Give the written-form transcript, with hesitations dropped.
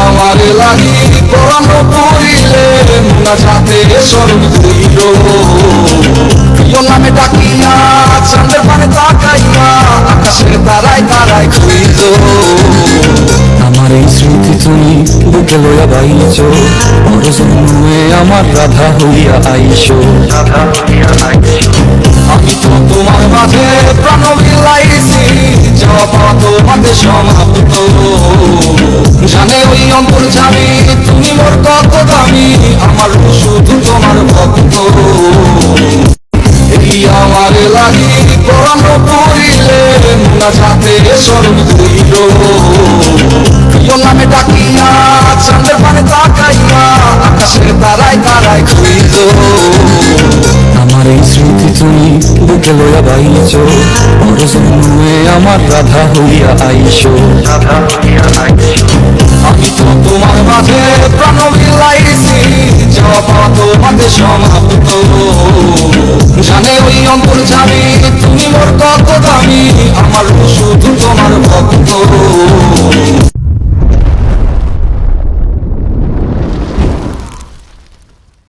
আমার লাগি পরানো পড়িলে মোনা যাতে স্মরণ করিল প্রিয় নামে ডাকিয়া চাঁদের পানে তাকাইয়া আকাশের তারায় তারায় খুইল আমার এই স্মৃতি তুমি বুকে লইয়া বাইছ বড় জন্মে আমার রাধা হইয়া আইস আমি তো তোমার মাঝে প্রাণ বিলাইছি যাওয়া পাওয়া তোমাকে সমাপ্ত জানে ওই অন্তর জানি তুমি মোর কত দামি আমার শুধু তোমার ভক্ত এই আমার লাগি পরানো পড়িলে মোনা যাতে স্মরণ করিল প্রিয় নামে ডাকিয়া চাঁদের পানে তাকাইয়া আকাশের তারায় তারায় খুইল আমার এই স্মৃতি তুমি বুকে লইয়া বাইছ বড় জন্মে আমার রাধা হইয়া আইস আমি তো তোমার মাঝে প্রাণ বিলাইছি যাওয়া পাওয়া তোমাকে সমাপ্ত জানে ওই অন্তর জানি তুমি